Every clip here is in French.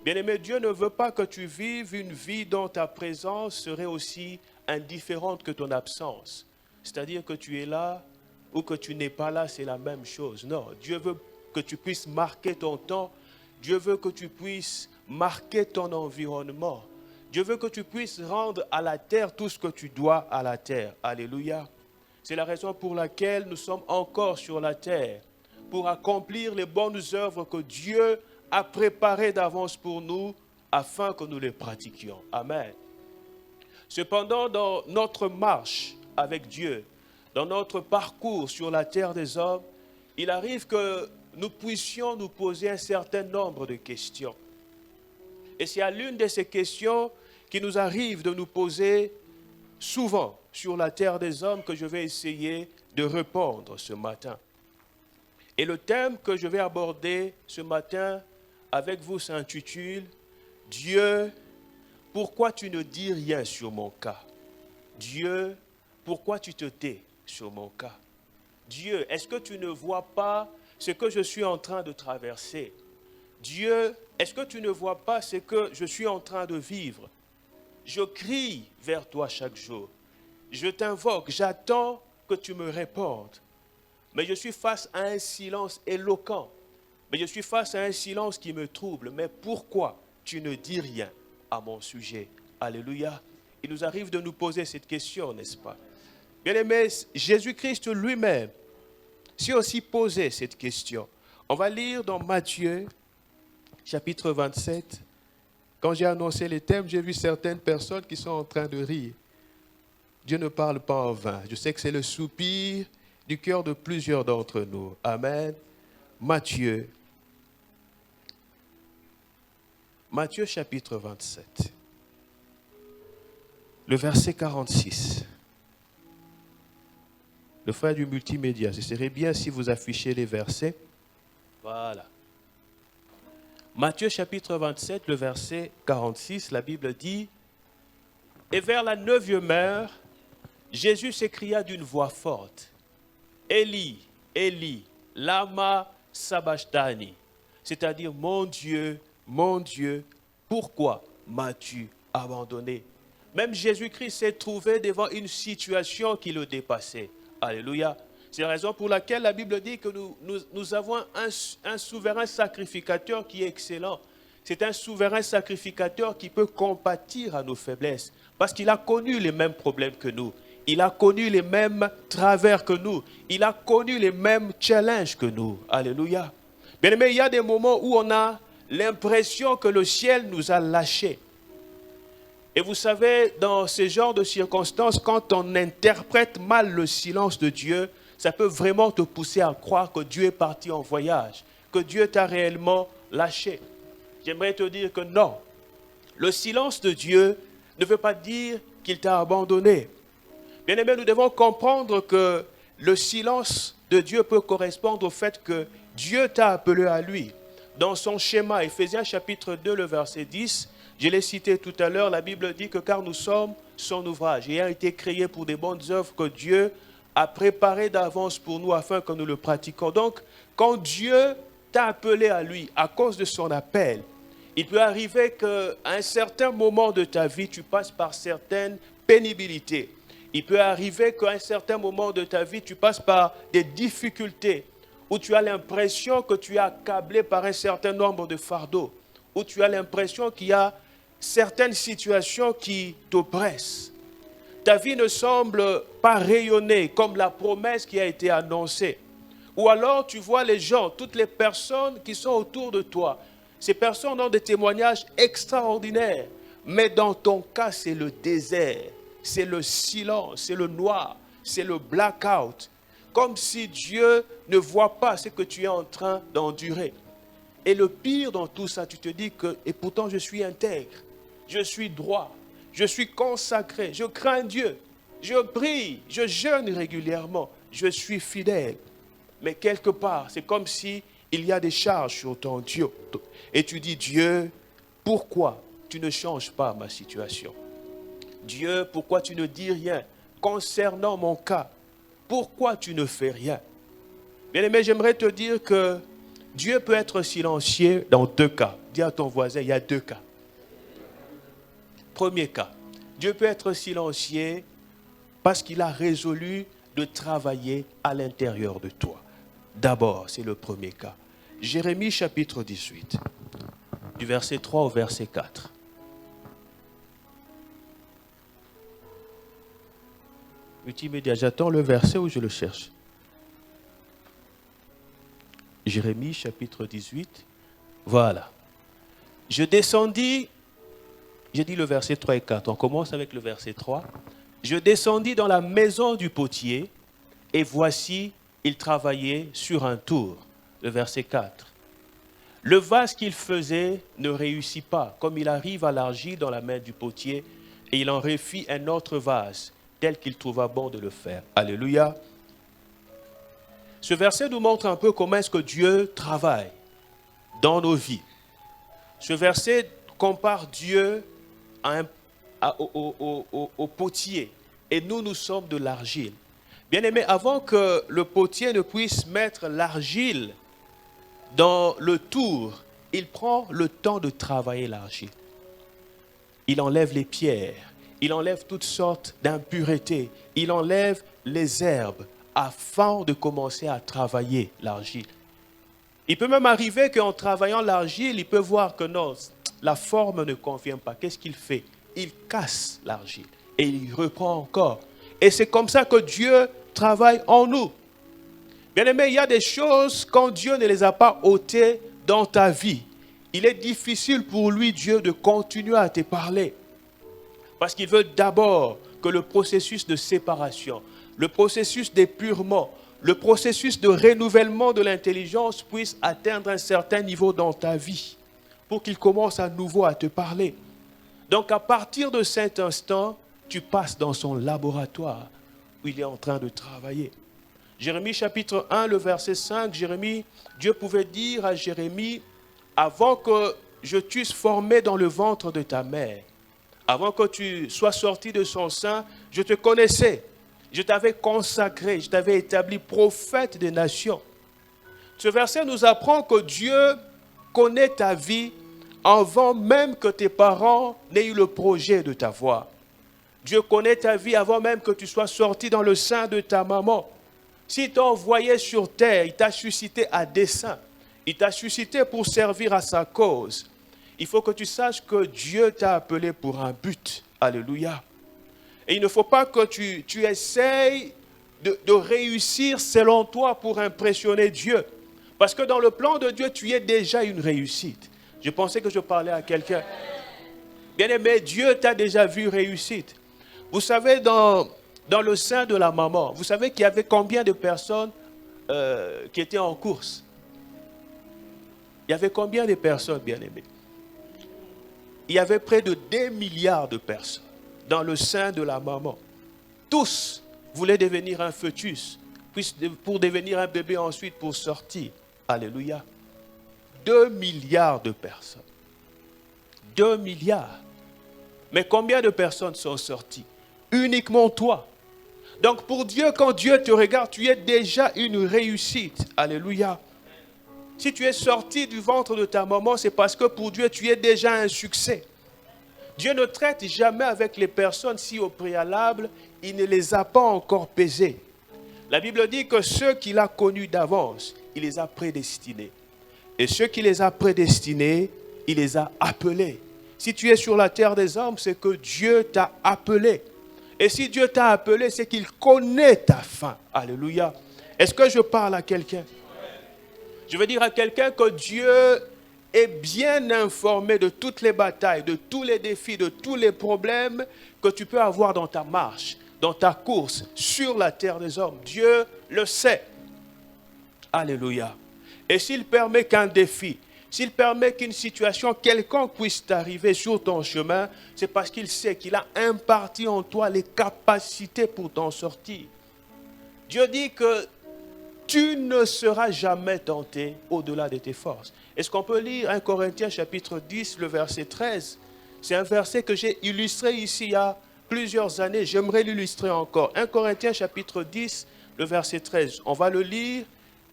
Bien-aimé, Dieu ne veut pas que tu vives une vie dont ta présence serait aussi indifférente que ton absence. C'est-à-dire que tu es là ou que tu n'es pas là, c'est la même chose. Non, Dieu veut que tu puisses marquer ton temps. Dieu veut que tu puisses marquer ton environnement. Dieu veut que tu puisses rendre à la terre tout ce que tu dois à la terre. Alléluia. C'est la raison pour laquelle nous sommes encore sur la terre, pour accomplir les bonnes œuvres que Dieu a préparées d'avance pour nous, afin que nous les pratiquions. Amen. Cependant, dans notre marche avec Dieu, dans notre parcours sur la terre des hommes, il arrive que nous puissions nous poser un certain nombre de questions. Et c'est à l'une de ces questions qui nous arrive de nous poser souvent sur la terre des hommes que je vais essayer de répondre ce matin. Et le thème que je vais aborder ce matin avec vous s'intitule « Dieu, pourquoi tu ne dis rien sur mon cas? Dieu, pourquoi tu te tais sur mon cas? Dieu, est-ce que tu ne vois pas ce que je suis en train de traverser? Dieu, est-ce que tu ne vois pas ce que je suis en train de vivre? Je crie vers toi chaque jour. Je t'invoque, j'attends que tu me répondes. Mais je suis face à un silence éloquent. Mais je suis face à un silence qui me trouble. Mais pourquoi tu ne dis rien à mon sujet? Alléluia. Il nous arrive de nous poser cette question, n'est-ce pas? Bien-aimés, Jésus-Christ lui-même s'est aussi posé cette question. On va lire dans Matthieu, chapitre 27. Quand j'ai annoncé les thèmes, j'ai vu certaines personnes qui sont en train de rire. Dieu ne parle pas en vain. Je sais que c'est le soupir du cœur de plusieurs d'entre nous. Amen. Matthieu chapitre 27. Le verset 46. Le frère du multimédia, ce serait bien si vous affichez les versets. Voilà. Matthieu chapitre 27, le verset 46, la Bible dit « Et vers la 9e heure, Jésus s'écria d'une voix forte, « Élie, Élie, lama sabachthani » c'est-à-dire « Mon Dieu, pourquoi m'as-tu abandonné » Même Jésus-Christ s'est trouvé devant une situation qui le dépassait. Alléluia. C'est la raison pour laquelle la Bible dit que nous avons un souverain sacrificateur qui est excellent. C'est un souverain sacrificateur qui peut compatir à nos faiblesses. Parce qu'il a connu les mêmes problèmes que nous. Il a connu les mêmes travers que nous. Il a connu les mêmes challenges que nous. Alléluia. Bien aimé, il y a des moments où on a l'impression que le ciel nous a lâchés. Et vous savez, dans ce genre de circonstances, quand on interprète mal le silence de Dieu, ça peut vraiment te pousser à croire que Dieu est parti en voyage, que Dieu t'a réellement lâché. J'aimerais te dire que non. Le silence de Dieu ne veut pas dire qu'il t'a abandonné. Bien aimé, nous devons comprendre que le silence de Dieu peut correspondre au fait que Dieu t'a appelé à lui. Dans son schéma, Éphésiens chapitre 2, le verset 10, je l'ai cité tout à l'heure, la Bible dit que car nous sommes son ouvrage, ayant été créés pour des bonnes œuvres que Dieu a préparées d'avance pour nous afin que nous le pratiquions. Donc, quand Dieu t'a appelé à lui à cause de son appel, il peut arriver qu'à un certain moment de ta vie, tu passes par certaines pénibilités. Il peut arriver qu'à un certain moment de ta vie, tu passes par des difficultés où tu as l'impression que tu es accablé par un certain nombre de fardeaux, où tu as l'impression qu'il y a certaines situations qui t'oppressent. Ta vie ne semble pas rayonner comme la promesse qui a été annoncée. Ou alors tu vois les gens, toutes les personnes qui sont autour de toi. Ces personnes ont des témoignages extraordinaires. Mais dans ton cas, c'est le désert, c'est le silence, c'est le noir, c'est le blackout. Comme si Dieu ne voit pas ce que tu es en train d'endurer. Et le pire dans tout ça, tu te dis que, et pourtant je suis intègre, je suis droit, je suis consacré, je crains Dieu, je prie, je jeûne régulièrement, je suis fidèle. Mais quelque part, c'est comme si il y a des charges sur ton Dieu. Et tu dis, Dieu, pourquoi tu ne changes pas ma situation? Dieu, pourquoi tu ne dis rien concernant mon cas? Pourquoi tu ne fais rien? Bien aimé, j'aimerais te dire que Dieu peut être silencieux dans deux cas. Dis à ton voisin, il y a deux cas. Premier cas, Dieu peut être silencieux parce qu'il a résolu de travailler à l'intérieur de toi. D'abord, c'est le premier cas. Jérémie chapitre 18, du verset 3 au verset 4. Multimédia, j'attends le verset où je le cherche. Jérémie chapitre 18, voilà. Je descendis, j'ai dit le verset 3 et 4, on commence avec le verset 3. Je descendis dans la maison du potier, et voici, il travaillait sur un tour. Le verset 4. Le vase qu'il faisait ne réussit pas, comme il arrive à l'argile dans la main du potier, et il en refit un autre vase, tel qu'il trouva bon de le faire. Alléluia. Ce verset nous montre un peu comment est-ce que Dieu travaille dans nos vies. Ce verset compare Dieu au potier, et nous sommes de l'argile. Bien-aimé, avant que le potier ne puisse mettre l'argile dans le tour, il prend le temps de travailler l'argile. Il enlève les pierres, il enlève toutes sortes d'impuretés, il enlève les herbes afin de commencer à travailler l'argile. Il peut même arriver qu'en travaillant l'argile, il peut voir que non, la forme ne convient pas. Qu'est-ce qu'il fait? Il casse l'argile et il reprend encore. Et c'est comme ça que Dieu travaille en nous. Bien aimé, il y a des choses, quand Dieu ne les a pas ôtées dans ta vie, il est difficile pour lui, Dieu, de continuer à te parler. Parce qu'il veut d'abord que le processus de séparation, le processus d'épurement, le processus de renouvellement de l'intelligence puisse atteindre un certain niveau dans ta vie pour qu'il commence à nouveau à te parler. Donc à partir de cet instant, tu passes dans son laboratoire où il est en train de travailler. Jérémie chapitre 1, le verset 5, Dieu pouvait dire à Jérémie, avant que je t'eusse formé dans le ventre de ta mère, avant que tu sois sorti de son sein, je te connaissais. Je t'avais consacré, je t'avais établi prophète des nations. Ce verset nous apprend que Dieu connaît ta vie avant même que tes parents n'aient eu le projet de t'avoir. Dieu connaît ta vie avant même que tu sois sorti dans le sein de ta maman. S'il t'a envoyé sur terre, il t'a suscité à dessein. Il t'a suscité pour servir à sa cause. Il faut que tu saches que Dieu t'a appelé pour un but. Alléluia. Et il ne faut pas que tu essayes de réussir selon toi pour impressionner Dieu. Parce que dans le plan de Dieu, tu es déjà une réussite. Je pensais que je parlais à quelqu'un. Bien-aimé, Dieu t'a déjà vu réussite. Vous savez, dans le sein de la maman, vous savez qu'il y avait combien de personnes qui étaient en course? Il y avait combien de personnes, bien-aimés? Il y avait près de 2 milliards de personnes dans le sein de la maman. Tous voulaient devenir un fœtus, pour devenir un bébé ensuite pour sortir. Alléluia. 2 milliards de personnes. 2 milliards. Mais combien de personnes sont sorties? Uniquement toi. Donc pour Dieu, quand Dieu te regarde, tu es déjà une réussite. Alléluia. Si tu es sorti du ventre de ta maman, c'est parce que pour Dieu, tu es déjà un succès. Dieu ne traite jamais avec les personnes si au préalable, il ne les a pas encore pesées. La Bible dit que ceux qu'il a connus d'avance, il les a prédestinés. Et ceux qui les a prédestinés, il les a appelés. Si tu es sur la terre des hommes, c'est que Dieu t'a appelé. Et si Dieu t'a appelé, c'est qu'il connaît ta fin. Alléluia. Est-ce que je parle à quelqu'un? Je veux dire à quelqu'un que Dieu est bien informé de toutes les batailles, de tous les défis, de tous les problèmes que tu peux avoir dans ta marche, dans ta course, sur la terre des hommes. Dieu le sait. Alléluia. Et s'il permet qu'un défi, s'il permet qu'une situation quelconque puisse t'arriver sur ton chemin, c'est parce qu'il sait qu'il a imparti en toi les capacités pour t'en sortir. Dieu dit que tu ne seras jamais tenté au-delà de tes forces. Est-ce qu'on peut lire 1 Corinthiens chapitre 10, le verset 13? C'est un verset que j'ai illustré ici il y a plusieurs années. J'aimerais l'illustrer encore. 1 Corinthiens chapitre 10, le verset 13. On va le lire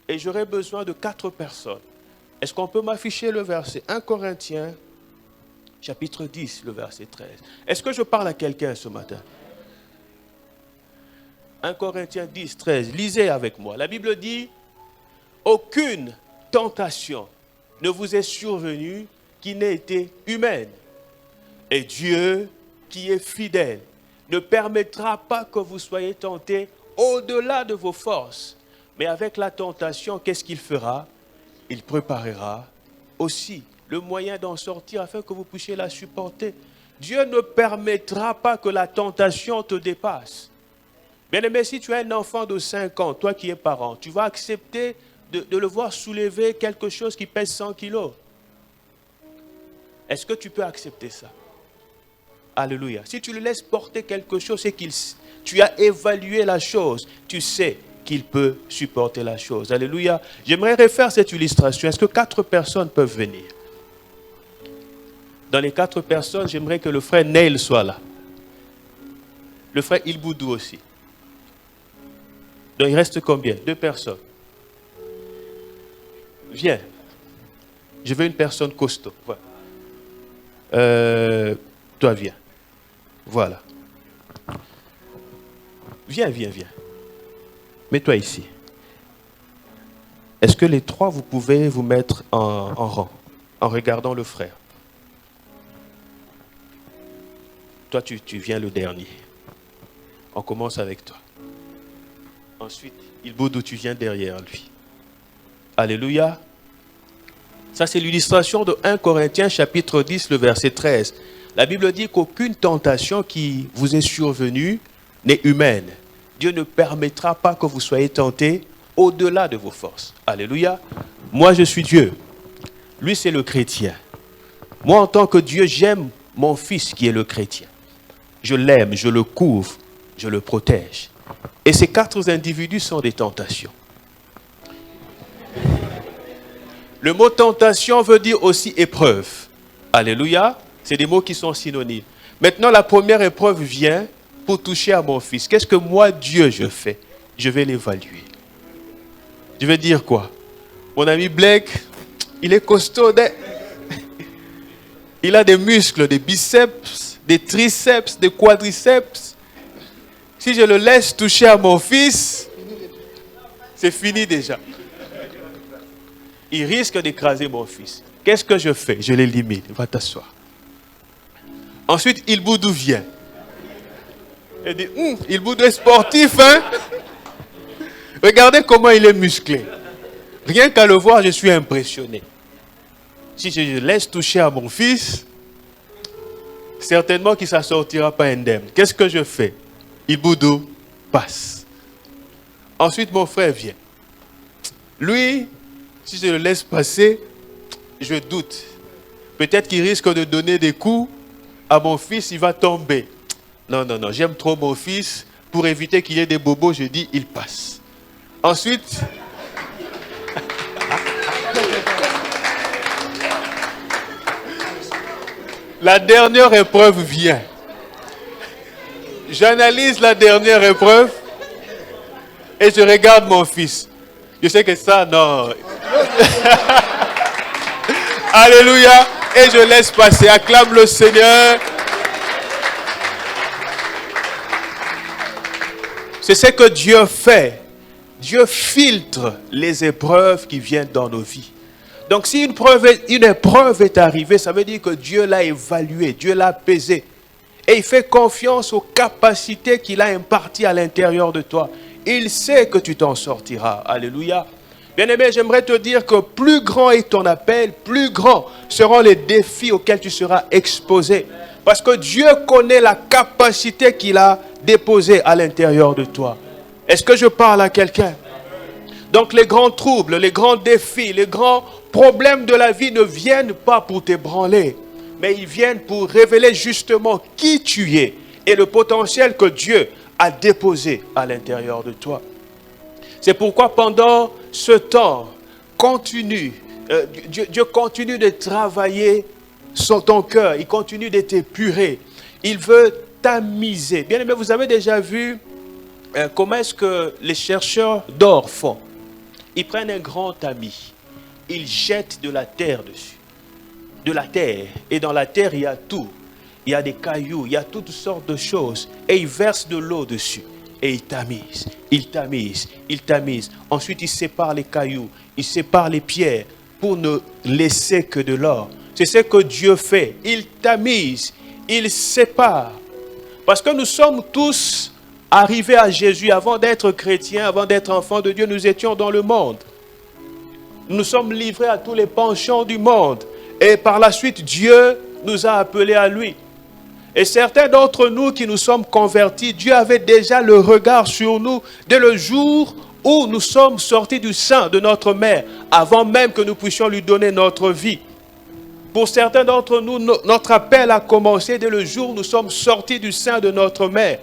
et j'aurai besoin de 4 personnes Est-ce qu'on peut m'afficher le verset? 1 Corinthiens, chapitre 10, le verset 13. Est-ce que je parle à quelqu'un ce matin? 1 Corinthiens 10, 13. Lisez avec moi. La Bible dit, aucune tentation ne vous est survenue qui n'ait été humaine. Et Dieu, qui est fidèle, ne permettra pas que vous soyez tentés au-delà de vos forces. Mais avec la tentation, qu'est-ce qu'il fera? Il préparera aussi le moyen d'en sortir afin que vous puissiez la supporter. Dieu ne permettra pas que la tentation te dépasse. Bien-aimé, si tu as un enfant de 5 ans, toi qui es parent, tu vas accepter de le voir soulever quelque chose qui pèse 100 kilos. Est-ce que tu peux accepter ça? Alléluia. Si tu le laisses porter quelque chose, c'est que tu as évalué la chose. Tu sais qu'il peut supporter la chose. Alléluia. J'aimerais refaire cette illustration. Est-ce que 4 personnes peuvent venir? Dans les 4 personnes, j'aimerais que le frère Neil soit là. Le frère Ilboudou aussi. Donc il reste combien? 2 personnes. Viens. Je veux une personne costaud. Voilà. Toi, viens. Voilà. Viens. Mets-toi ici. Est-ce que les 3, vous pouvez vous mettre en rang, en regardant le frère? Toi, tu viens le dernier. On commence avec toi. Ensuite, Ilboudou, tu viens derrière lui. Alléluia. Ça, c'est l'illustration de 1 Corinthiens, chapitre 10, le verset 13. La Bible dit qu'aucune tentation qui vous est survenue n'est humaine. Dieu ne permettra pas que vous soyez tentés au-delà de vos forces. Alléluia. Moi, je suis Dieu. Lui, c'est le chrétien. Moi, en tant que Dieu, j'aime mon fils qui est le chrétien. Je l'aime, je le couvre, je le protège. Et ces 4 individus sont des tentations. Le mot tentation veut dire aussi épreuve. Alléluia. C'est des mots qui sont synonymes. Maintenant, la première épreuve vient pour toucher à mon fils. Qu'est-ce que moi, Dieu, je fais? Je vais l'évaluer. Je vais dire quoi? Mon ami Blake, il est costaud. Il a des muscles, des biceps, des triceps, des quadriceps. Si je le laisse toucher à mon fils, c'est fini déjà. Il risque d'écraser mon fils. Qu'est-ce que je fais? Je l'élimine. Va t'asseoir. Ensuite, Ilboudou vient. Il dit, Ilboudou est sportif, hein? Regardez comment il est musclé. Rien qu'à le voir, je suis impressionné. Si je le laisse toucher à mon fils, certainement qu'il ne s'en sortira pas indemne. Qu'est-ce que je fais? Ilboudou passe. Ensuite, mon frère vient. Lui, si je le laisse passer, je doute. Peut-être qu'il risque de donner des coups à mon fils, il va tomber. Non, j'aime trop mon fils. Pour éviter qu'il y ait des bobos, je dis, il passe. Ensuite, la dernière épreuve vient. J'analyse la dernière épreuve et je regarde mon fils. Je sais que ça, non. Alléluia. Et je laisse passer. Acclame le Seigneur. C'est ce que Dieu fait. Dieu filtre les épreuves qui viennent dans nos vies. Donc si une épreuve est arrivée, ça veut dire que Dieu l'a évaluée, Dieu l'a pesée. Et il fait confiance aux capacités qu'il a imparties à l'intérieur de toi. Il sait que tu t'en sortiras. Alléluia. Bien-aimé, j'aimerais te dire que plus grand est ton appel, plus grands seront les défis auxquels tu seras exposé. Parce que Dieu connaît la capacité qu'il a déposée à l'intérieur de toi. Est-ce que je parle à quelqu'un? Donc les grands troubles, les grands défis, les grands problèmes de la vie ne viennent pas pour t'ébranler, mais ils viennent pour révéler justement qui tu es et le potentiel que Dieu a déposé à l'intérieur de toi. C'est pourquoi pendant ce temps, Dieu continue de travailler sur ton cœur, il continue de t'épurer, il veut tamiser. Bien aimé, vous avez déjà vu comment est-ce que les chercheurs d'or font? Ils prennent un grand tamis, il jette de la terre dessus. De la terre. Et dans la terre, il y a tout. Il y a des cailloux, il y a toutes sortes de choses. Et il verse de l'eau dessus. Et il tamise, il tamise, il tamise. Ensuite, il sépare les cailloux, il sépare les pierres pour ne laisser que de l'or. C'est ce que Dieu fait. Il tamise, il sépare. Parce que nous sommes tous arrivés à Jésus avant d'être chrétiens, avant d'être enfants de Dieu. Nous étions dans le monde. Nous sommes livrés à tous les penchants du monde. Et par la suite, Dieu nous a appelés à lui. Et certains d'entre nous qui nous sommes convertis, Dieu avait déjà le regard sur nous dès le jour où nous sommes sortis du sein de notre mère, avant même que nous puissions lui donner notre vie. Pour certains d'entre nous, notre appel a commencé dès le jour où nous sommes sortis du sein de notre mère,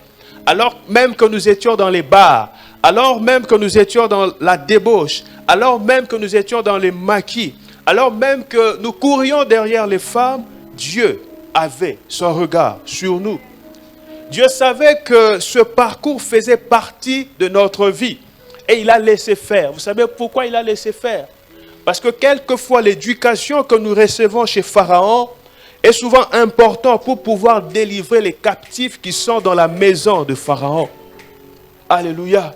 alors même que nous étions dans les bars, alors même que nous étions dans la débauche, alors même que nous étions dans les maquis, alors même que nous courions derrière les femmes. Dieu avait son regard sur nous. Dieu savait que ce parcours faisait partie de notre vie et il a laissé faire. Vous savez pourquoi il a laissé faire? Parce que quelquefois l'éducation que nous recevons chez Pharaon est souvent importante pour pouvoir délivrer les captifs qui sont dans la maison de Pharaon. Alléluia.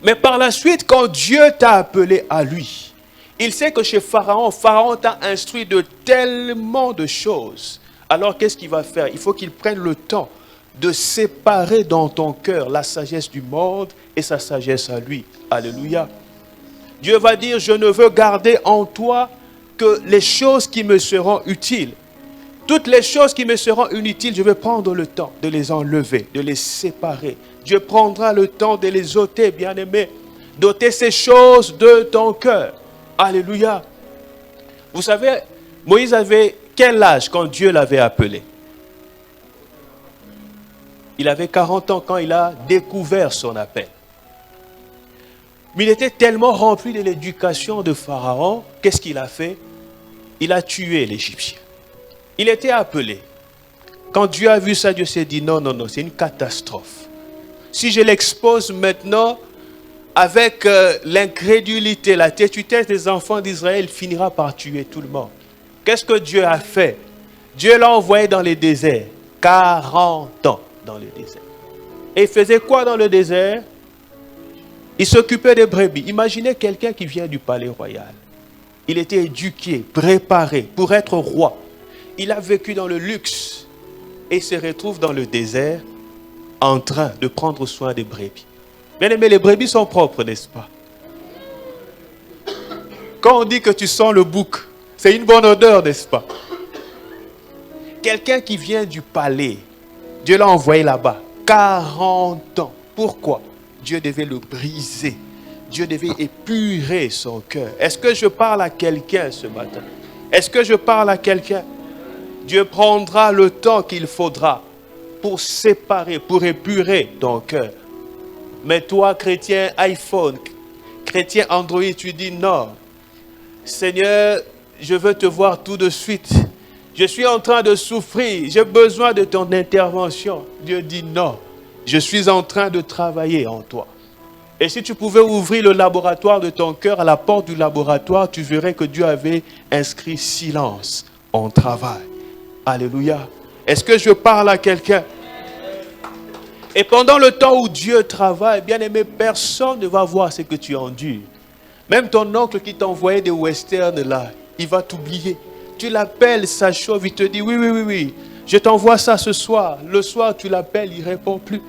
Mais par la suite, quand Dieu t'a appelé à lui, il sait que chez Pharaon, Pharaon t'a instruit de tellement de choses. Alors qu'est-ce qu'il va faire? Il faut qu'il prenne le temps de séparer dans ton cœur la sagesse du monde et sa sagesse à lui. Alléluia. Dieu va dire, je ne veux garder en toi que les choses qui me seront utiles. Toutes les choses qui me seront inutiles, je vais prendre le temps de les enlever, de les séparer. Dieu prendra le temps de les ôter, bien-aimés. D'ôter ces choses de ton cœur. Alléluia. Vous savez, Moïse avait quel âge quand Dieu l'avait appelé? Il avait 40 ans quand il a découvert son appel. Mais il était tellement rempli de l'éducation de Pharaon, qu'est-ce qu'il a fait? Il a tué l'Égyptien. Il était appelé. Quand Dieu a vu ça, Dieu s'est dit non, non, non, c'est une catastrophe. Si je l'expose maintenant avec l'incrédulité, la têtudité des enfants d'Israël, il finira par tuer tout le monde. Qu'est-ce que Dieu a fait? Dieu l'a envoyé dans les déserts. 40 ans dans le désert. Et il faisait quoi dans le désert? Il s'occupait des brebis. Imaginez quelqu'un qui vient du palais royal. Il était éduqué, préparé pour être roi. Il a vécu dans le luxe et se retrouve dans le désert en train de prendre soin des brebis. Bien aimé, les brebis sont propres, n'est-ce pas? Quand on dit que tu sens le bouc, c'est une bonne odeur, n'est-ce pas? Quelqu'un qui vient du palais, Dieu l'a envoyé là-bas. 40 ans. Pourquoi? Dieu devait le briser. Dieu devait épurer son cœur. Est-ce que je parle à quelqu'un ce matin? Est-ce que je parle à quelqu'un? Dieu prendra le temps qu'il faudra pour séparer, pour épurer ton cœur. Mais toi, chrétien iPhone, chrétien Android, tu dis non. Seigneur, je veux te voir tout de suite. Je suis en train de souffrir. J'ai besoin de ton intervention. Dieu dit non. Je suis en train de travailler en toi. Et si tu pouvais ouvrir le laboratoire de ton cœur, à la porte du laboratoire, tu verrais que Dieu avait inscrit silence. On travaille. Alléluia. Est-ce que je parle à quelqu'un? Et pendant le temps où Dieu travaille, bien aimé, personne ne va voir ce que tu endures. Même ton oncle qui t'envoyait des westerns là, il va t'oublier. Tu l'appelles, ça chauffe, il te dit oui, je t'envoie ça ce soir. Le soir, tu l'appelles, il ne répond plus.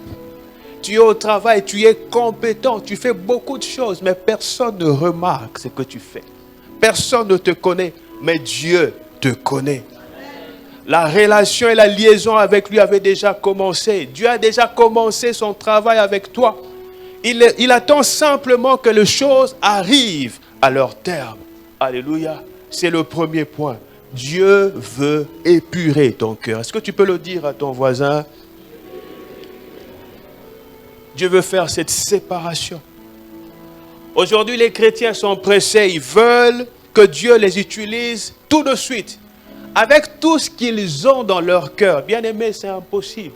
Tu es au travail, tu es compétent, tu fais beaucoup de choses, mais personne ne remarque ce que tu fais. Personne ne te connaît, mais Dieu te connaît. La relation et la liaison avec lui avait déjà commencé. Dieu a déjà commencé son travail avec toi. Il attend simplement que les choses arrivent à leur terme. Alléluia. C'est le premier point. Dieu veut épurer ton cœur. Est-ce que tu peux le dire à ton voisin? Dieu veut faire cette séparation. Aujourd'hui, les chrétiens sont pressés. Ils veulent que Dieu les utilise tout de suite. Avec tout ce qu'ils ont dans leur cœur. Bien aimé, c'est impossible.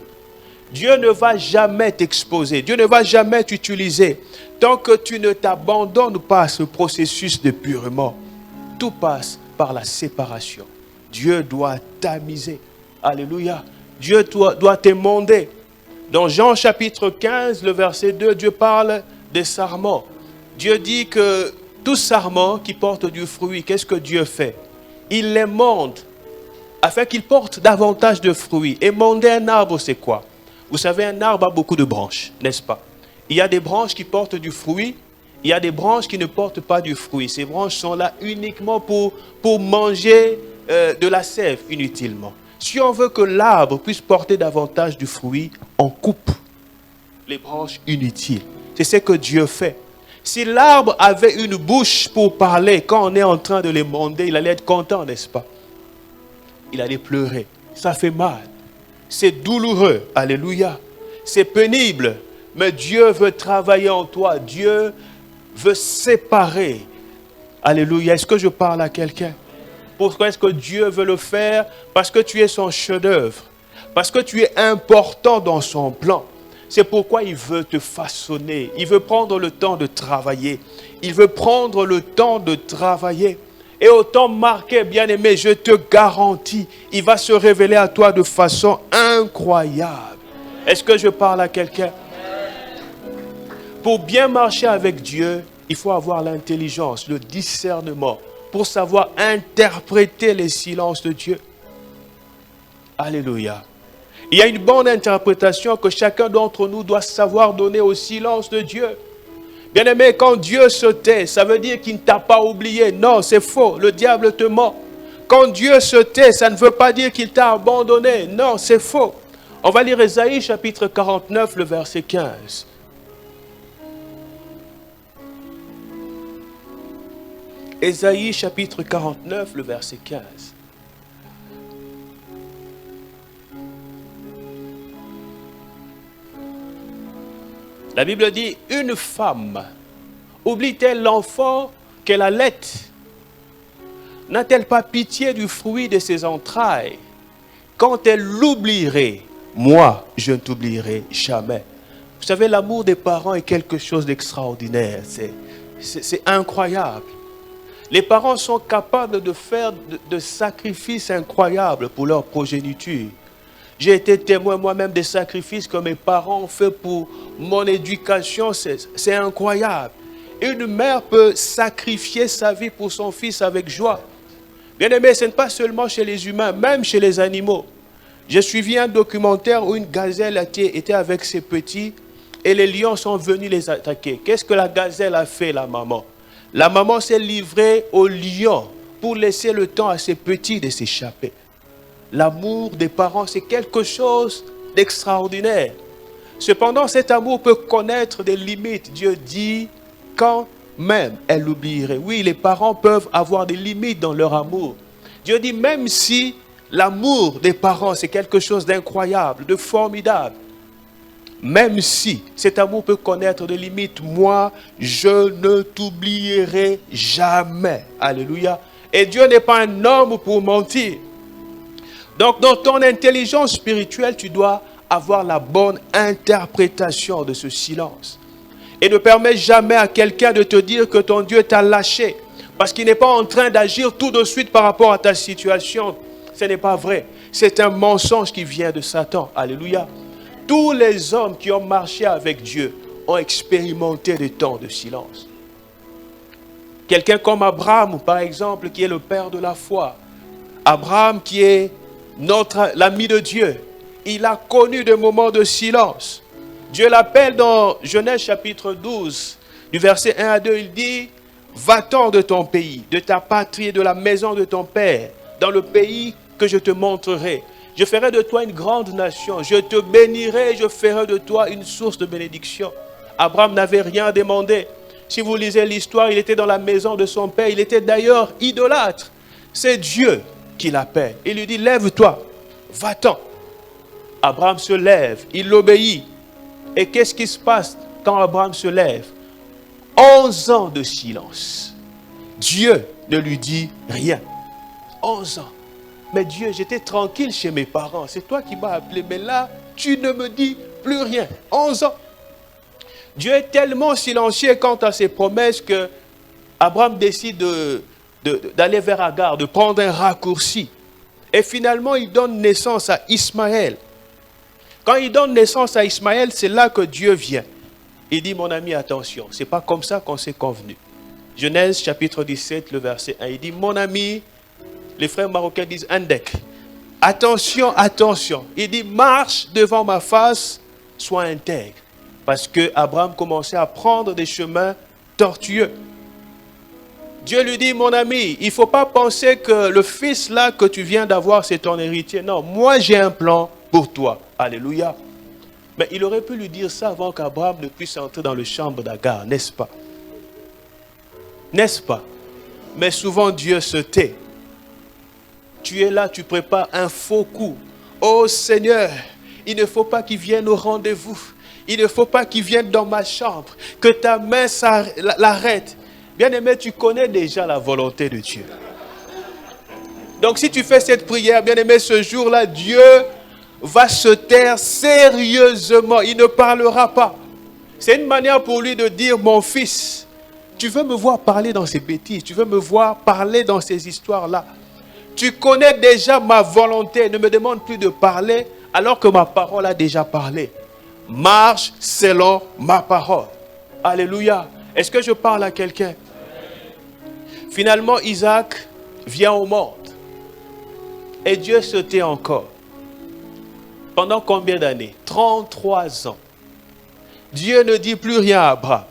Dieu ne va jamais t'exposer. Dieu ne va jamais t'utiliser tant que tu ne t'abandonnes pas à ce processus de purement. tout passe par la séparation. Dieu doit tamiser. Alléluia. Dieu doit t'émonder. Dans Jean chapitre 15, le verset 2, Dieu parle des sarments. Dieu dit que tout sarment qui porte du fruit, qu'est-ce que Dieu fait? Il l'émonde afin qu'il porte davantage de fruits. Émonder un arbre, c'est quoi? Vous savez, un arbre a beaucoup de branches, n'est-ce pas? Il y a des branches qui portent du fruit, il y a des branches qui ne portent pas du fruit. Ces branches sont là uniquement pour manger de la sève inutilement. Si on veut que l'arbre puisse porter davantage du fruit, on coupe les branches inutiles. C'est ce que Dieu fait. Si l'arbre avait une bouche pour parler, quand on est en train de l'émonder, il allait être content, n'est-ce pas? Il allait pleurer. Ça fait mal. C'est douloureux. Alléluia. C'est pénible. Mais Dieu veut travailler en toi. Dieu veut séparer. Alléluia. Est-ce que je parle à quelqu'un? Pourquoi est-ce que Dieu veut le faire? Parce que tu es son chef-d'œuvre. Parce que tu es important dans son plan. C'est pourquoi il veut te façonner. Il veut prendre le temps de travailler. Il veut prendre le temps de travailler. Et au temps marqué, bien-aimé, je te garantis, il va se révéler à toi de façon incroyable. Est-ce que je parle à quelqu'un? Pour bien marcher avec Dieu, il faut avoir l'intelligence, le discernement, pour savoir interpréter les silences de Dieu. Alléluia. Il y a une bonne interprétation que chacun d'entre nous doit savoir donner au silence de Dieu. Bien-aimé, quand Dieu se tait, ça veut dire qu'il ne t'a pas oublié. Non, c'est faux. Le diable te ment. Quand Dieu se tait, ça ne veut pas dire qu'il t'a abandonné. Non, c'est faux. On va lire Ésaïe chapitre 49, le verset 15. Ésaïe chapitre 49, le verset 15. La Bible dit, une femme oublie-t-elle l'enfant qu'elle allait? N'a-t-elle pas pitié du fruit de ses entrailles? Quand elle l'oublierait, moi, je ne t'oublierai jamais. Vous savez, l'amour des parents est quelque chose d'extraordinaire. C'est incroyable. Les parents sont capables de faire de sacrifices incroyables pour leur progéniture. J'ai été témoin moi-même des sacrifices que mes parents ont fait pour mon éducation. C'est incroyable. Une mère peut sacrifier sa vie pour son fils avec joie. Bien aimé, ce n'est pas seulement chez les humains, même chez les animaux. J'ai suivi un documentaire où une gazelle était avec ses petits et les lions sont venus les attaquer. Qu'est-ce que la gazelle a fait, la maman? La maman s'est livrée aux lions pour laisser le temps à ses petits de s'échapper. L'amour des parents, c'est quelque chose d'extraordinaire. Cependant, cet amour peut connaître des limites. Dieu dit, quand même elle l'oublierait. Oui, les parents peuvent avoir des limites dans leur amour. Dieu dit, même si l'amour des parents, c'est quelque chose d'incroyable, de formidable, même si cet amour peut connaître des limites, moi, je ne t'oublierai jamais. Alléluia. Et Dieu n'est pas un homme pour mentir. Donc, dans ton intelligence spirituelle, tu dois avoir la bonne interprétation de ce silence. Et ne permets jamais à quelqu'un de te dire que ton Dieu t'a lâché. Parce qu'il n'est pas en train d'agir tout de suite par rapport à ta situation. Ce n'est pas vrai. C'est un mensonge qui vient de Satan. Alléluia. Tous les hommes qui ont marché avec Dieu ont expérimenté des temps de silence. Quelqu'un comme Abraham, par exemple, qui est le père de la foi. Abraham qui est l'ami de Dieu. Il a connu des moments de silence. Dieu l'appelle dans Genèse chapitre 12, du verset 1 à 2, il dit, « Va-t'en de ton pays, de ta patrie et de la maison de ton père, dans le pays que je te montrerai. Je ferai de toi une grande nation, je te bénirai, je ferai de toi une source de bénédiction. » Abraham n'avait rien demandé. Si vous lisez l'histoire, il était dans la maison de son père, il était d'ailleurs idolâtre. C'est Dieu qui l'appelle. Il lui dit, lève-toi, va-t'en. Abraham se lève, il l'obéit. Et qu'est-ce qui se passe quand Abraham se lève? 11 ans de silence. Dieu ne lui dit rien. 11 ans. Mais Dieu, j'étais tranquille chez mes parents. C'est toi qui m'as appelé. Mais là, tu ne me dis plus rien. 11 ans. Dieu est tellement silencieux quant à ses promesses que Abraham décide d'aller vers Agar, de prendre un raccourci. Et finalement, il donne naissance à Ismaël. Quand il donne naissance à Ismaël, c'est là que Dieu vient. Il dit, mon ami, attention, ce n'est pas comme ça qu'on s'est convenu. Genèse chapitre 17, le verset 1, il dit, mon ami, les frères marocains disent, Andek, attention, attention. Il dit, marche devant ma face, sois intègre. Parce que Abraham commençait à prendre des chemins tortueux. Dieu lui dit, mon ami, il ne faut pas penser que le fils là que tu viens d'avoir, c'est ton héritier. Non, moi j'ai un plan pour toi. Alléluia. Mais il aurait pu lui dire ça avant qu'Abraham ne puisse entrer dans le chambre d'Agar, n'est-ce pas? N'est-ce pas? Mais souvent Dieu se tait. Tu es là, tu prépares un faux coup. Oh Seigneur, il ne faut pas qu'il vienne au rendez-vous. Il ne faut pas qu'il vienne dans ma chambre. Que ta main l'arrête. Bien-aimé, tu connais déjà la volonté de Dieu. Donc si tu fais cette prière, bien-aimé, ce jour-là, Dieu va se taire sérieusement. Il ne parlera pas. C'est une manière pour lui de dire, mon fils, tu veux me voir parler dans ces bêtises, tu veux me voir parler dans ces histoires-là. Tu connais déjà ma volonté, ne me demande plus de parler alors que ma parole a déjà parlé. Marche selon ma parole. Alléluia. Est-ce que je parle à quelqu'un? Finalement, Isaac vient au monde. Et Dieu se tait encore. Pendant combien d'années? 33 ans. Dieu ne dit plus rien à Abraham.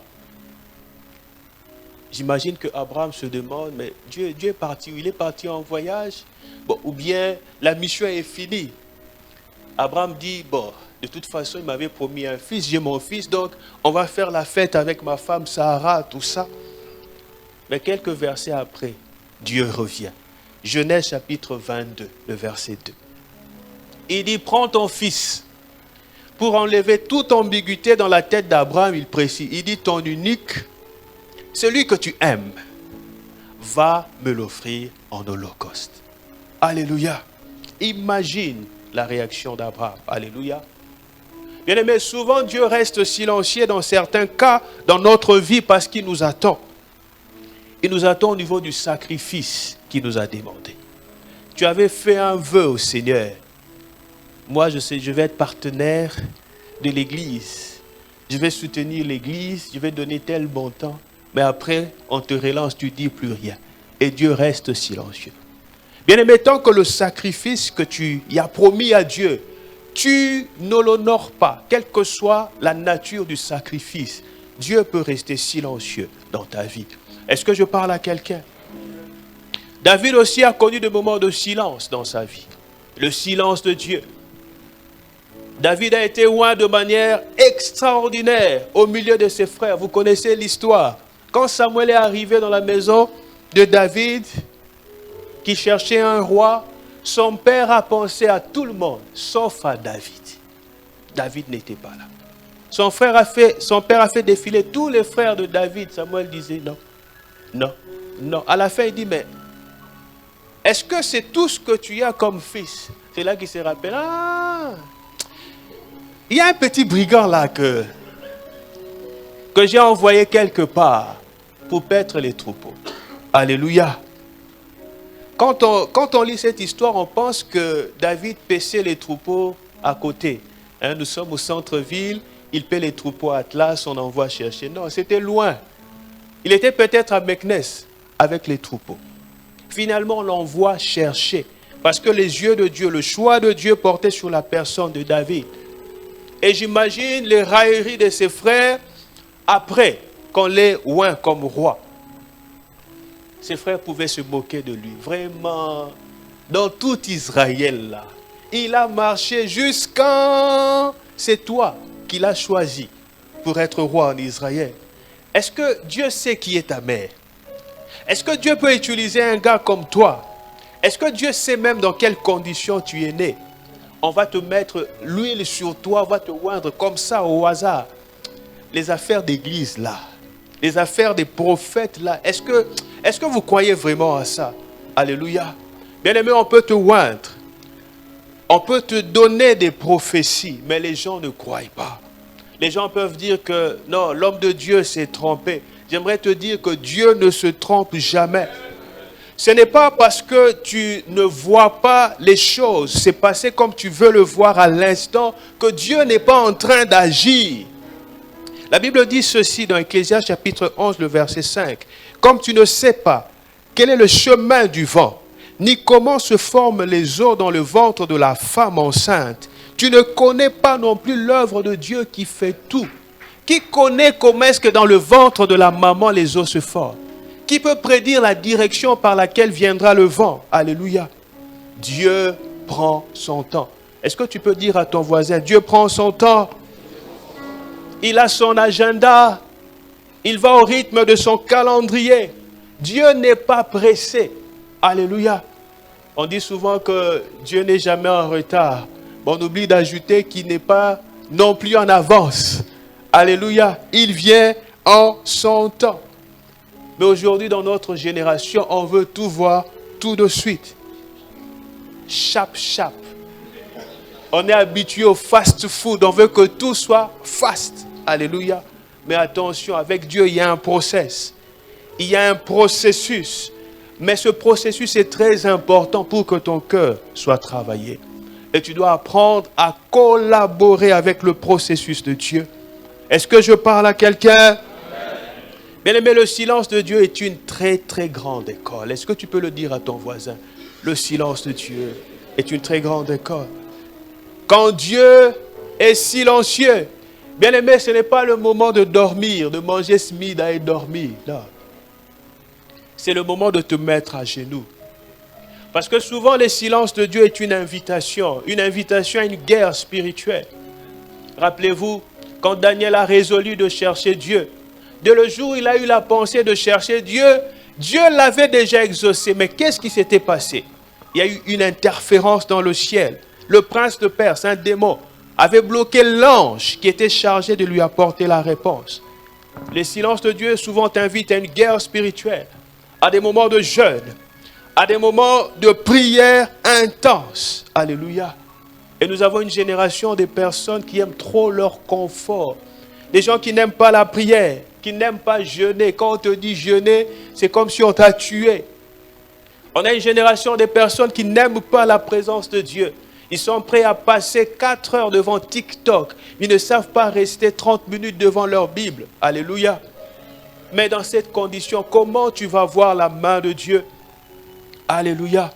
J'imagine que Abraham se demande, mais Dieu est parti, il est parti en voyage, bon, ou bien la mission est finie. Abraham dit, bon, de toute façon, il m'avait promis un fils, j'ai mon fils, donc on va faire la fête avec ma femme Sarah, tout ça. Mais quelques versets après, Dieu revient. Genèse chapitre 22, le verset 2. Il dit, prends ton fils. Pour enlever toute ambiguïté dans la tête d'Abraham, il précise, il dit, ton unique, celui que tu aimes, va me l'offrir en holocauste. Alléluia. Imagine la réaction d'Abraham. Alléluia. Bien aimé, souvent Dieu reste silencieux dans certains cas dans notre vie parce qu'il nous attend. Il nous attend au niveau du sacrifice qu'il nous a demandé. Tu avais fait un vœu au Seigneur. Moi, je sais, je vais être partenaire de l'église. Je vais soutenir l'église, je vais donner tel montant. Mais après, on te relance, tu ne dis plus rien. Et Dieu reste silencieux. Bien aimé, tant que le sacrifice que tu y as promis à Dieu, tu ne l'honores pas, quelle que soit la nature du sacrifice, Dieu peut rester silencieux dans ta vie. Est-ce que je parle à quelqu'un? David aussi a connu des moments de silence dans sa vie. Le silence de Dieu. David a été oint de manière extraordinaire au milieu de ses frères. Vous connaissez l'histoire. Quand Samuel est arrivé dans la maison de David, qui cherchait un roi, son père a pensé à tout le monde, sauf à David. David n'était pas là. Son père a fait défiler tous les frères de David. Samuel disait non, non, non. À la fin, il dit, mais est-ce que c'est tout ce que tu as comme fils? C'est là qu'il se rappelle, ah, il y a un petit brigand là que j'ai envoyé quelque part pour paître les troupeaux. Alléluia. Quand on lit cette histoire, on pense que David paissait les troupeaux à côté. Hein, nous sommes au centre-ville, il paie les troupeaux à Atlas, on envoie chercher. Non, c'était loin. Il était peut-être à Meknes avec les troupeaux. Finalement, on l'envoie chercher. Parce que les yeux de Dieu, le choix de Dieu portait sur la personne de David. Et j'imagine les railleries de ses frères après qu'on l'ait oint comme roi. Ses frères pouvaient se moquer de lui. Vraiment, dans tout Israël, là, il a marché jusqu'à... C'est toi qui l'as choisi pour être roi en Israël. Est-ce que Dieu sait qui est ta mère? Est-ce que Dieu peut utiliser un gars comme toi? Est-ce que Dieu sait même dans quelles conditions tu es né? On va te mettre l'huile sur toi, on va te oindre comme ça au hasard. Les affaires d'église là, les affaires des prophètes là, est-ce que vous croyez vraiment à ça? Alléluia. Bien-aimé, on peut te oindre. On peut te donner des prophéties, mais les gens ne croient pas. Les gens peuvent dire que non, l'homme de Dieu s'est trompé. J'aimerais te dire que Dieu ne se trompe jamais. Ce n'est pas parce que tu ne vois pas les choses, c'est passé comme tu veux le voir à l'instant, que Dieu n'est pas en train d'agir. La Bible dit ceci dans Ecclésiaste chapitre 11, le verset 5. Comme tu ne sais pas quel est le chemin du vent, ni comment se forment les eaux dans le ventre de la femme enceinte, tu ne connais pas non plus l'œuvre de Dieu qui fait tout. Qui connaît comment est-ce que dans le ventre de la maman les eaux se forment? Qui peut prédire la direction par laquelle viendra le vent? Alléluia. Dieu prend son temps. Est-ce que tu peux dire à ton voisin, Dieu prend son temps? Il a son agenda. Il va au rythme de son calendrier. Dieu n'est pas pressé. Alléluia. On dit souvent que Dieu n'est jamais en retard. Mais on oublie d'ajouter qu'il n'est pas non plus en avance. Alléluia. Il vient en son temps. Mais aujourd'hui, dans notre génération, on veut tout voir tout de suite. Chap. On est habitué au fast-food. On veut que tout soit fast. Alléluia. Mais attention, avec Dieu, il y a un process. Il y a un processus. Mais ce processus est très important pour que ton cœur soit travaillé. Et tu dois apprendre à collaborer avec le processus de Dieu. Est-ce que je parle à quelqu'un? Bien-aimé, le silence de Dieu est une très très grande école. Est-ce que tu peux le dire à ton voisin? Le silence de Dieu est une très grande école. Quand Dieu est silencieux, bien-aimé, ce n'est pas le moment de dormir, de manger smida et dormir. Non. C'est le moment de te mettre à genoux. Parce que souvent, le silence de Dieu est une invitation à une guerre spirituelle. Rappelez-vous, quand Daniel a résolu de chercher Dieu, dès le jour où il a eu la pensée de chercher Dieu, Dieu l'avait déjà exaucé. Mais qu'est-ce qui s'était passé? Il y a eu une interférence dans le ciel. Le prince de Perse, un démon, avait bloqué l'ange qui était chargé de lui apporter la réponse. Le silence de Dieu souvent t'invite à une guerre spirituelle, à des moments de jeûne, à des moments de prière intense. Alléluia. Et nous avons une génération de personnes qui aiment trop leur confort. Des gens qui n'aiment pas la prière, qui n'aiment pas jeûner. Quand on te dit jeûner, c'est comme si on t'a tué. On a une génération de personnes qui n'aiment pas la présence de Dieu. Ils sont prêts à passer 4 heures devant TikTok. Ils ne savent pas rester 30 minutes devant leur Bible. Alléluia. Mais dans cette condition, comment tu vas voir la main de Dieu? Alléluia.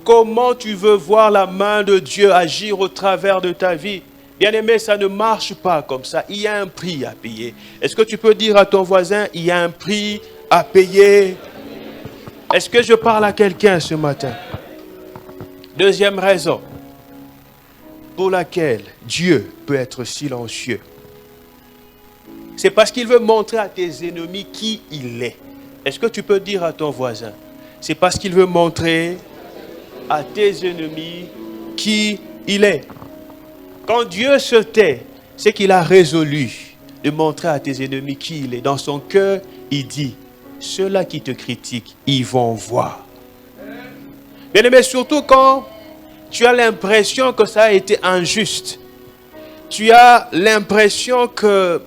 Comment tu veux voir la main de Dieu agir au travers de ta vie? Bien-aimé, ça ne marche pas comme ça. Il y a un prix à payer. Est-ce que tu peux dire à ton voisin, il y a un prix à payer? Est-ce que je parle à quelqu'un ce matin? Deuxième raison pour laquelle Dieu peut être silencieux. C'est parce qu'il veut montrer à tes ennemis qui il est. Est-ce que tu peux dire à ton voisin? C'est parce qu'il veut montrer à tes ennemis qui il est. Quand Dieu se tait, c'est qu'il a résolu de montrer à tes ennemis qui il est. Dans son cœur, il dit, ceux-là qui te critiquent, ils vont voir. Bien-aimé, surtout quand tu as l'impression que ça a été injuste. Tu as l'impression que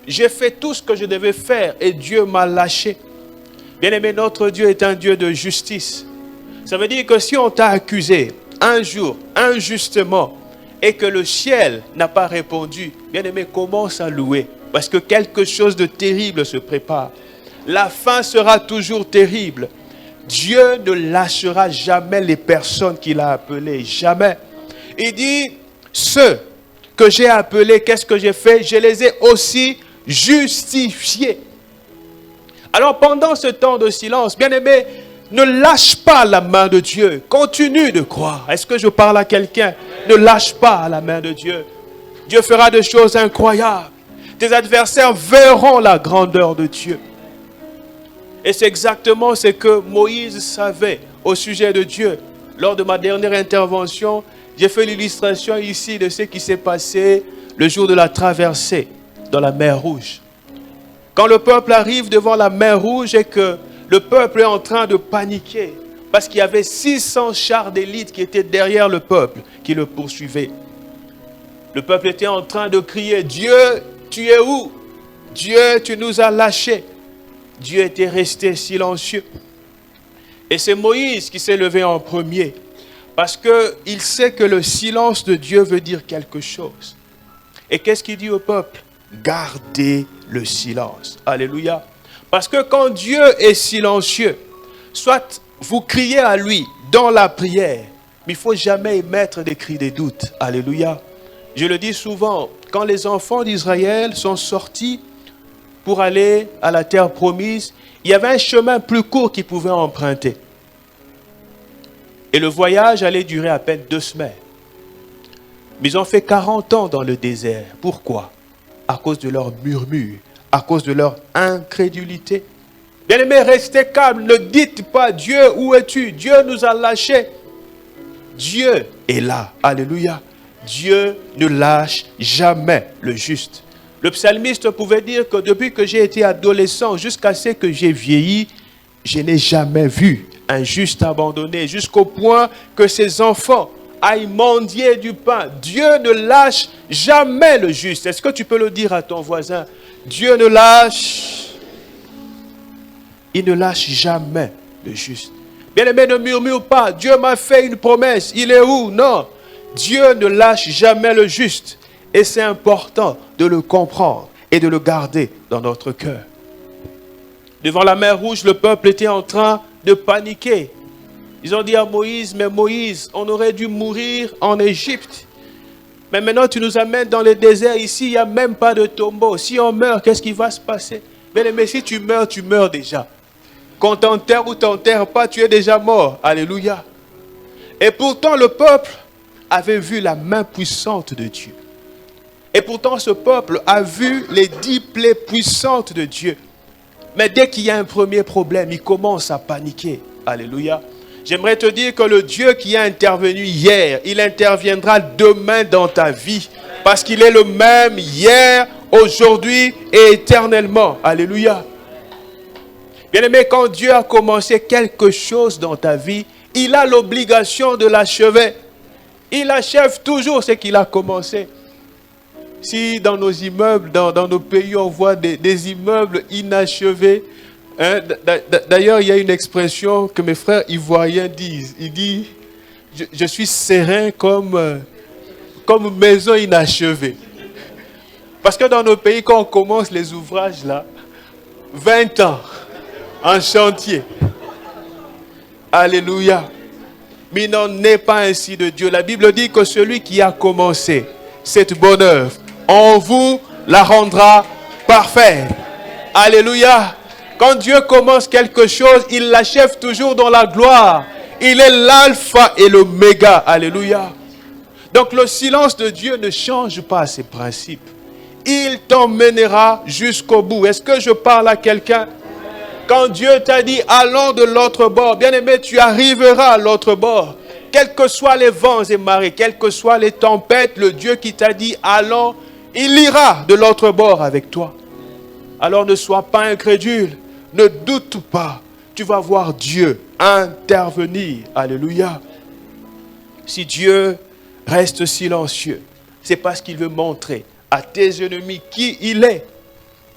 j'ai fait tout ce que je devais faire et Dieu m'a lâché. Bien-aimé, notre Dieu est un Dieu de justice. Ça veut dire que si on t'a accusé un jour, injustement, et que le ciel n'a pas répondu, bien-aimé, commence à louer. Parce que quelque chose de terrible se prépare. La fin sera toujours terrible. Dieu ne lâchera jamais les personnes qu'il a appelées. Jamais. Il dit, ceux que j'ai appelés, qu'est-ce que j'ai fait? Je les ai aussi justifiés. Alors pendant ce temps de silence, bien-aimé, ne lâche pas la main de Dieu. Continue de croire. Est-ce que je parle à quelqu'un? Ne lâche pas la main de Dieu. Dieu fera des choses incroyables. Tes adversaires verront la grandeur de Dieu. Et c'est exactement ce que Moïse savait au sujet de Dieu. Lors de ma dernière intervention, j'ai fait l'illustration ici de ce qui s'est passé le jour de la traversée dans la mer Rouge. Quand le peuple arrive devant la mer Rouge et que le peuple est en train de paniquer parce qu'il y avait 600 chars d'élite qui étaient derrière le peuple, qui le poursuivaient. Le peuple était en train de crier, Dieu, tu es où? Dieu, tu nous as lâchés. Dieu était resté silencieux. Et c'est Moïse qui s'est levé en premier. Parce qu'il sait que le silence de Dieu veut dire quelque chose. Et qu'est-ce qu'il dit au peuple? Gardez le silence. Alléluia. Parce que quand Dieu est silencieux, soit vous criez à lui dans la prière, mais il ne faut jamais émettre des cris de doute. Alléluia. Je le dis souvent, quand les enfants d'Israël sont sortis pour aller à la terre promise, il y avait un chemin plus court qu'ils pouvaient emprunter. Et le voyage allait durer à peine 2 semaines. Mais ils ont fait 40 ans dans le désert. Pourquoi? À cause de leur murmure, à cause de leur incrédulité. Bien-aimés, restez calmes, ne dites pas, Dieu, où es-tu? Dieu nous a lâchés. Dieu est là. Alléluia. Dieu ne lâche jamais le juste. Le psalmiste pouvait dire que depuis que j'ai été adolescent jusqu'à ce que j'ai vieilli, je n'ai jamais vu un juste abandonné, jusqu'au point que ses enfants aillent mendier du pain. Dieu ne lâche jamais le juste. Est-ce que tu peux le dire à ton voisin? Dieu ne lâche. Il ne lâche jamais le juste. Bien-aimé, ne murmure pas. Dieu m'a fait une promesse. Il est où? Non. Dieu ne lâche jamais le juste. Et c'est important de le comprendre et de le garder dans notre cœur. Devant la mer Rouge, le peuple était en train de paniquer. Ils ont dit à Moïse, mais Moïse, on aurait dû mourir en Égypte. Mais maintenant, tu nous amènes dans le désert. Ici, il n'y a même pas de tombeau. Si on meurt, qu'est-ce qui va se passer? Mais si tu meurs déjà. Qu'on t'enterre ou t'enterre pas, tu es déjà mort. Alléluia. Et pourtant, le peuple avait vu la main puissante de Dieu. Et pourtant, ce peuple a vu les 10 plaies puissantes de Dieu. Mais dès qu'il y a un premier problème, il commence à paniquer. Alléluia. J'aimerais te dire que le Dieu qui a intervenu hier, il interviendra demain dans ta vie. Parce qu'il est le même hier, aujourd'hui et éternellement. Alléluia. Bien-aimé, quand Dieu a commencé quelque chose dans ta vie, il a l'obligation de l'achever. Il achève toujours ce qu'il a commencé. Si dans nos immeubles, dans nos pays, on voit des immeubles inachevés, hein, d'ailleurs, il y a une expression que mes frères ivoiriens disent. Ils disent, je suis serein comme maison inachevée. Parce que dans nos pays, quand on commence les ouvrages là, 20 ans en chantier. Alléluia. Mais il n'en est pas ainsi de Dieu. La Bible dit que celui qui a commencé cette bonne œuvre, en vous la rendra parfaite. Alléluia. Quand Dieu commence quelque chose, il l'achève toujours dans la gloire. Il est l'alpha et l'oméga. Alléluia. Donc le silence de Dieu ne change pas ses principes. Il t'emmènera jusqu'au bout. Est-ce que je parle à quelqu'un? Quand Dieu t'a dit, allons de l'autre bord, bien-aimé, tu arriveras à l'autre bord. Quels que soient les vents et marées, quelles que soient les tempêtes, le Dieu qui t'a dit, allons, il ira de l'autre bord avec toi. Alors ne sois pas incrédule, ne doute pas. Tu vas voir Dieu intervenir. Alléluia. Si Dieu reste silencieux, c'est parce qu'il veut montrer à tes ennemis qui il est.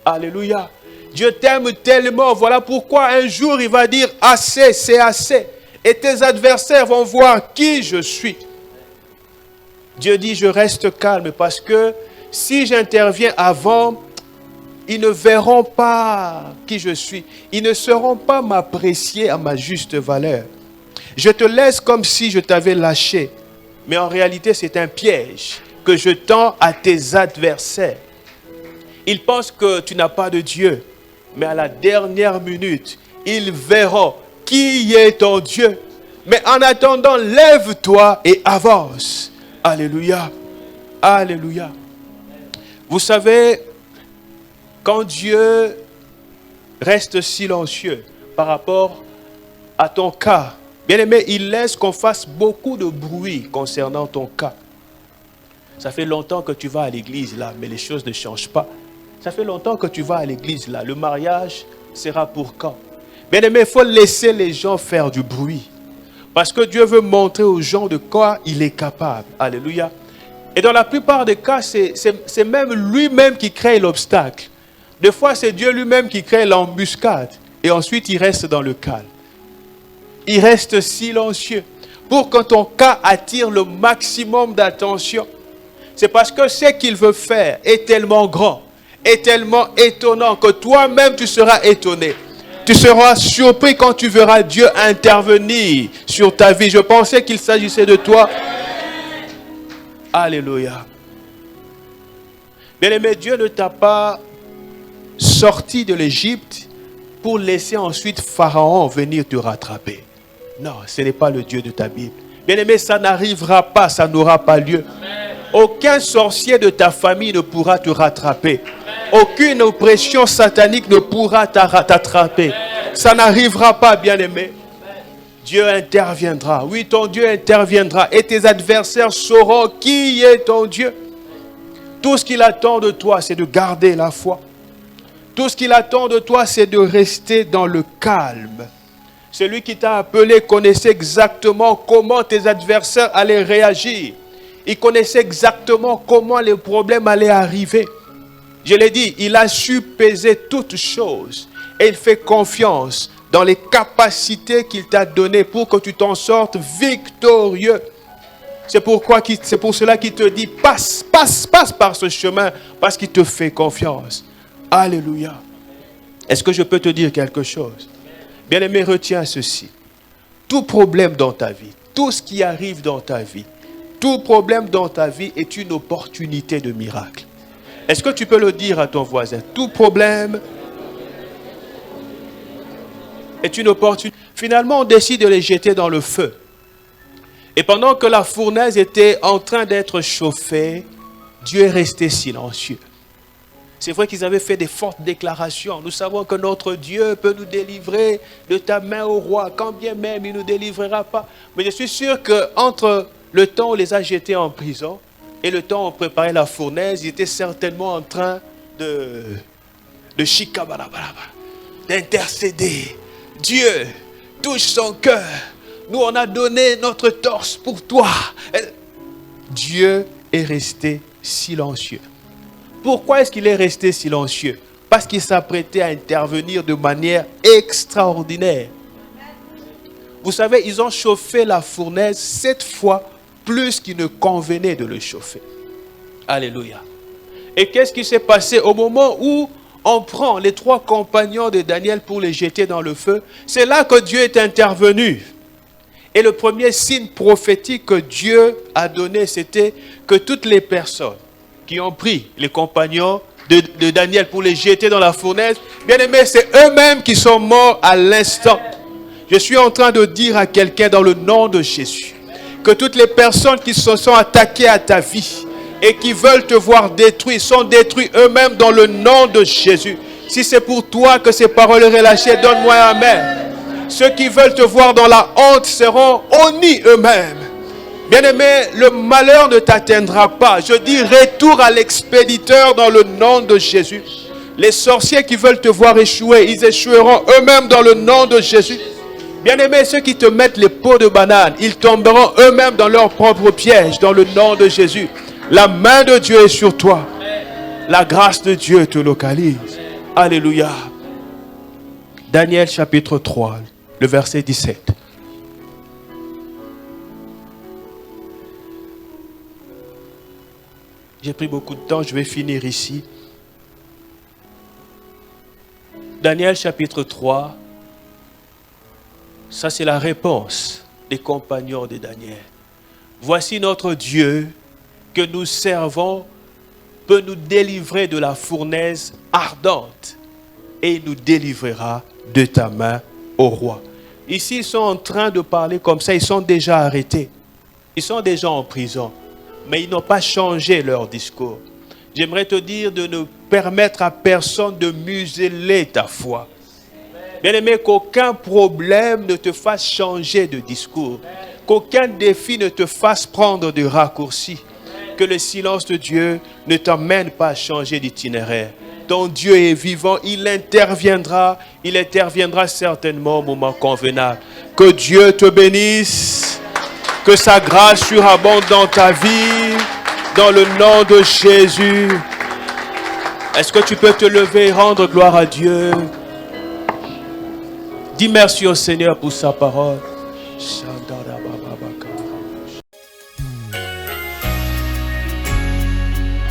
Alléluia. Dieu t'aime tellement, voilà pourquoi un jour il va dire assez, c'est assez. Et tes adversaires vont voir qui je suis. Dieu dit je reste calme parce que si j'interviens avant, ils ne verront pas qui je suis. Ils ne sauront pas m'apprécier à ma juste valeur. Je te laisse comme si je t'avais lâché. Mais en réalité c'est un piège que je tends à tes adversaires. Ils pensent que tu n'as pas de Dieu. Mais à la dernière minute, ils verront qui est ton Dieu. Mais en attendant, lève-toi et avance. Alléluia. Alléluia. Vous savez, quand Dieu reste silencieux par rapport à ton cas, bien-aimé, il laisse qu'on fasse beaucoup de bruit concernant ton cas. Ça fait longtemps que tu vas à l'église là, mais les choses ne changent pas. Ça fait longtemps que tu vas à l'église là. Le mariage sera pour quand? Bien aimé, il faut laisser les gens faire du bruit. Parce que Dieu veut montrer aux gens de quoi il est capable. Alléluia. Et dans la plupart des cas, c'est même lui-même qui crée l'obstacle. Des fois, c'est Dieu lui-même qui crée l'embuscade. Et ensuite, il reste dans le calme. il reste silencieux pour que ton cas attire le maximum d'attention. C'est parce que ce qu'il veut faire est tellement grand, est tellement étonnant que toi-même tu seras étonné. Tu seras surpris quand tu verras Dieu intervenir sur ta vie. Je pensais qu'il s'agissait de toi. Alléluia. Bien-aimé, Dieu ne t'a pas sorti de l'Égypte pour laisser ensuite Pharaon venir te rattraper. Non, ce n'est pas le Dieu de ta Bible. Bien-aimé, ça n'arrivera pas, ça n'aura pas lieu. Aucun sorcier de ta famille ne pourra te rattraper. Aucune oppression satanique ne pourra t'attraper. Ça n'arrivera pas, bien-aimé. Dieu interviendra. Oui, ton Dieu interviendra. Et tes adversaires sauront qui est ton Dieu. Tout ce qu'il attend de toi, c'est de garder la foi. Tout ce qu'il attend de toi, c'est de rester dans le calme. Celui qui t'a appelé connaissait exactement comment tes adversaires allaient réagir. Il connaissait exactement comment les problèmes allaient arriver. Je l'ai dit, il a su peser toutes choses. Et il fait confiance dans les capacités qu'il t'a données pour que tu t'en sortes victorieux. C'est pour cela qu'il te dit, passe par ce chemin, parce qu'il te fait confiance. Alléluia. Est-ce que je peux te dire quelque chose? Bien-aimé, retiens ceci. Tout problème dans ta vie, tout ce qui arrive dans ta vie, tout problème dans ta vie est une opportunité de miracle. Est-ce que tu peux le dire à ton voisin? Tout problème est une opportunité. Finalement, on décide de les jeter dans le feu. Et pendant que la fournaise était en train d'être chauffée, Dieu est resté silencieux. C'est vrai qu'ils avaient fait des fortes déclarations. Nous savons que notre Dieu peut nous délivrer de ta main, ô roi, quand bien même il ne nous délivrera pas. Mais je suis sûr qu'entre le temps où on les a jetés en prison et le temps où on préparait la fournaise, ils étaient certainement en train de chikabarabaraba, d'intercéder. Dieu, touche son cœur. Nous, on a donné notre torse pour toi. Dieu est resté silencieux. Pourquoi est-ce qu'il est resté silencieux? Parce qu'il s'apprêtait à intervenir de manière extraordinaire. Vous savez, ils ont chauffé la fournaise 7 fois plus qu'il ne convenait de le chauffer. Alléluia. Et qu'est-ce qui s'est passé au moment où on prend les 3 compagnons de Daniel pour les jeter dans le feu? C'est là que Dieu est intervenu. Et le premier signe prophétique que Dieu a donné, c'était que toutes les personnes qui ont pris les compagnons de Daniel pour les jeter dans la fournaise, bien aimé, c'est eux-mêmes qui sont morts à l'instant. Je suis en train de dire à quelqu'un dans le nom de Jésus, que toutes les personnes qui se sont attaquées à ta vie et qui veulent te voir détruit, sont détruits eux-mêmes dans le nom de Jésus. Si c'est pour toi que ces paroles sont relâchées, donne-moi un amen. Ceux qui veulent te voir dans la honte seront honnis eux-mêmes. Bien-aimé, le malheur ne t'atteindra pas. Je dis retour à l'expéditeur dans le nom de Jésus. Les sorciers qui veulent te voir échouer, ils échoueront eux-mêmes dans le nom de Jésus. Bien-aimé, ceux qui te mettent les peaux de banane, ils tomberont eux-mêmes dans leur propre piège dans le nom de Jésus. La main de Dieu est sur toi. La grâce de Dieu te localise. Alléluia. Daniel chapitre 3, le verset 17. J'ai pris beaucoup de temps, je vais finir ici. Daniel chapitre 3, ça c'est la réponse des compagnons de Daniel. Voici notre Dieu que nous servons peut nous délivrer de la fournaise ardente et il nous délivrera de ta main, ô roi. Ici, ils sont en train de parler comme ça, ils sont déjà arrêtés. Ils sont déjà en prison. Mais ils n'ont pas changé leur discours. J'aimerais te dire de ne permettre à personne de museler ta foi. Bien-aimé, qu'aucun problème ne te fasse changer de discours. Qu'aucun défi ne te fasse prendre de raccourcis. Que le silence de Dieu ne t'emmène pas à changer d'itinéraire. Ton Dieu est vivant, il interviendra certainement au moment convenable. Que Dieu te bénisse. Que sa grâce surabonde dans ta vie, dans le nom de Jésus. Est-ce que tu peux te lever et rendre gloire à Dieu? Dis merci au Seigneur pour sa parole. Shalom.